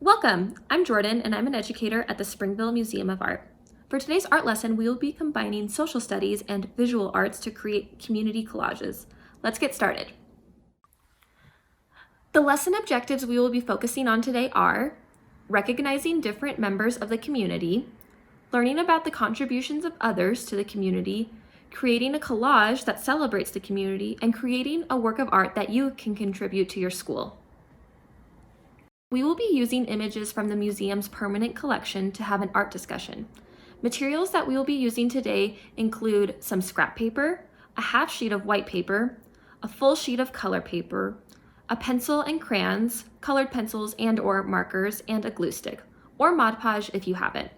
Welcome! I'm Jordan and I'm an educator at the Springville Museum of Art. For today's art lesson, we will be combining social studies and visual arts to create community collages. Let's get started. The lesson objectives we will be focusing on today are recognizing different members of the community, learning about the contributions of others to the community, creating a collage that celebrates the community, and creating a work of art that you can contribute to your school. We will be using images from the museum's permanent collection to have an art discussion. Materials that we will be using today include some scrap paper, a half sheet of white paper, a full sheet of color paper, a pencil and crayons, colored pencils and/or markers, and a glue stick, or Mod Podge if you have it.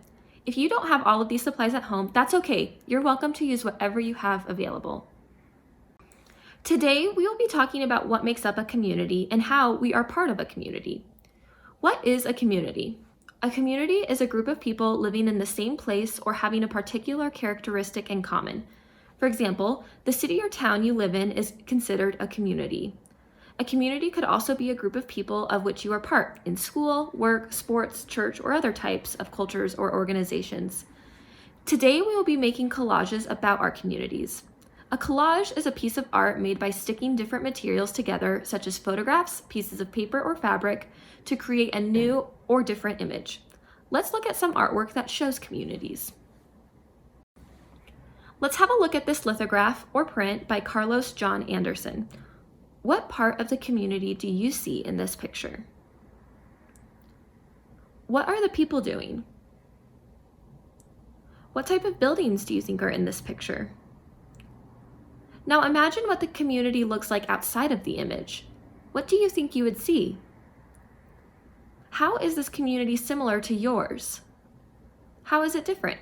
If you don't have all of these supplies at home, that's okay. You're welcome to use whatever you have available. Today, we will be talking about what makes up a community and how we are part of a community. What is a community? A community is a group of people living in the same place or having a particular characteristic in common. For example, the city or town you live in is considered a community. A community could also be a group of people of which you are part in school, work, sports, church, or other types of cultures or organizations. Today, we will be making collages about our communities. A collage is a piece of art made by sticking different materials together, such as photographs, pieces of paper, or fabric, to create a new or different image. Let's look at some artwork that shows communities. Let's have a look at this lithograph or print by Carlos John Anderson. What part of the community do you see in this picture? What are the people doing? What type of buildings do you think are in this picture? Now imagine what the community looks like outside of the image. What do you think you would see? How is this community similar to yours? How is it different?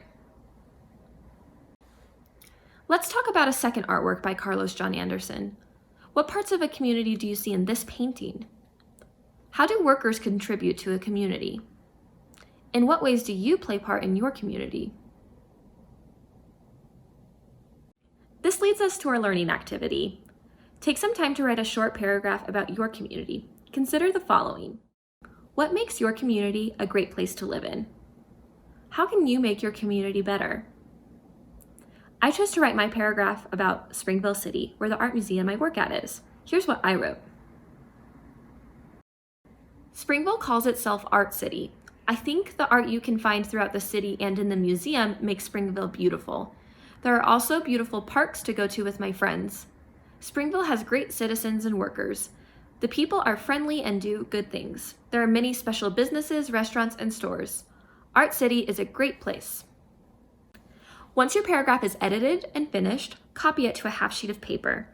Let's talk about a second artwork by Carlos John Anderson. What parts of a community do you see in this painting? How do workers contribute to a community? In what ways do you play part in your community? This leads us to our learning activity. Take some time to write a short paragraph about your community. Consider the following. What makes your community a great place to live in? How can you make your community better? I chose to write my paragraph about Springville City, where the art museum I work at is. Here's what I wrote. Springville calls itself Art City. I think the art you can find throughout the city and in the museum makes Springville beautiful. There are also beautiful parks to go to with my friends. Springville has great citizens and workers. The people are friendly and do good things. There are many special businesses, restaurants, and stores. Art City is a great place. Once your paragraph is edited and finished, copy it to a half sheet of paper,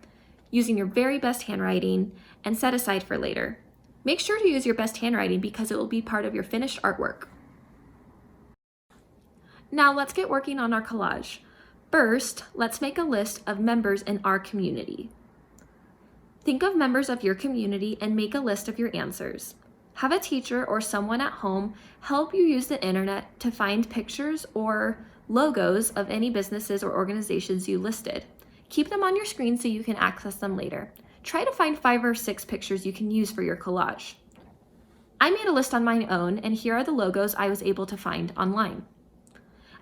using your very best handwriting and set aside for later. Make sure to use your best handwriting because it will be part of your finished artwork. Now let's get working on our collage. First, let's make a list of members in our community. Think of members of your community and make a list of your answers. Have a teacher or someone at home help you use the internet to find pictures or logos of any businesses or organizations you listed. Keep them on your screen so you can access them later. Try to find 5 or 6 pictures you can use for your collage. I made a list on my own, and here are the logos I was able to find online.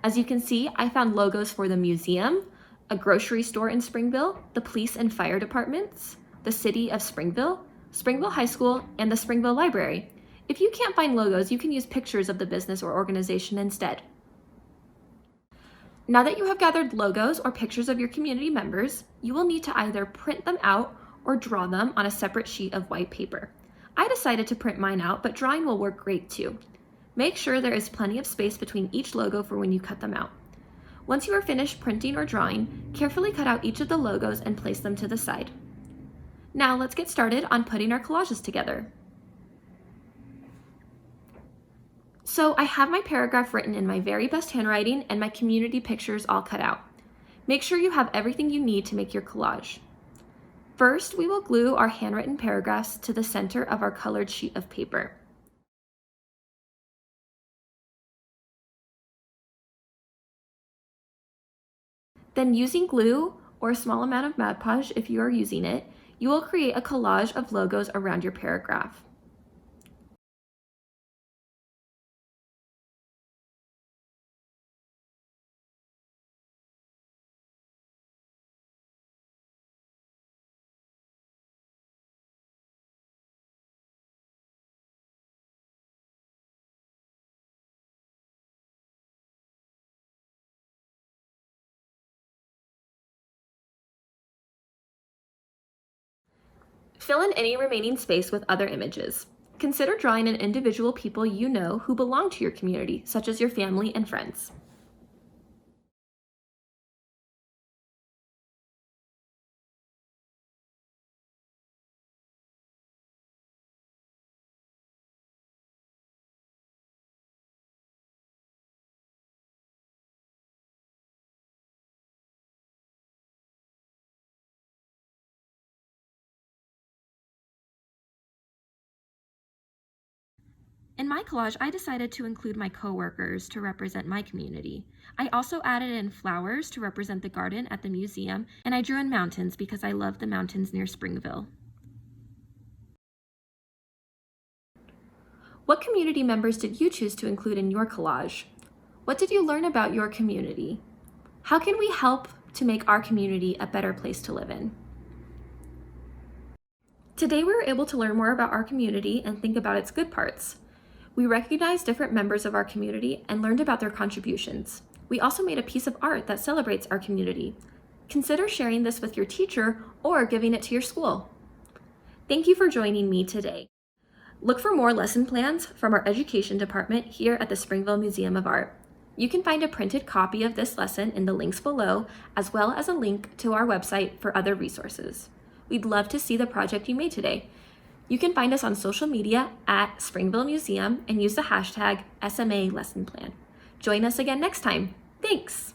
As you can see, I found logos for the museum, a grocery store in Springville, the police and fire departments, the city of Springville, Springville High School, and the Springville Library. If you can't find logos, you can use pictures of the business or organization instead. Now that you have gathered logos or pictures of your community members, you will need to either print them out or draw them on a separate sheet of white paper. I decided to print mine out, but drawing will work great too. Make sure there is plenty of space between each logo for when you cut them out. Once you are finished printing or drawing, carefully cut out each of the logos and place them to the side. Now let's get started on putting our collages together. So I have my paragraph written in my very best handwriting and my community pictures all cut out. Make sure you have everything you need to make your collage. First, we will glue our handwritten paragraphs to the center of our colored sheet of paper. Then using glue or a small amount of Mod Podge if you are using it, you will create a collage of logos around your paragraph. Fill in any remaining space with other images. Consider drawing in individual people you know who belong to your community, such as your family and friends. In my collage, I decided to include my coworkers to represent my community. I also added in flowers to represent the garden at the museum, and I drew in mountains because I love the mountains near Springville. What community members did you choose to include in your collage? What did you learn about your community? How can we help to make our community a better place to live in? Today we were able to learn more about our community and think about its good parts. We recognized different members of our community and learned about their contributions. We also made a piece of art that celebrates our community. Consider sharing this with your teacher or giving it to your school. Thank you for joining me today. Look for more lesson plans from our education department here at the Springville Museum of Art. You can find a printed copy of this lesson in the links below, as well as a link to our website for other resources. We'd love to see the project you made today. You can find us on social media at Springville Museum and use the hashtag SMA Lesson Plan. Join us again next time. Thanks!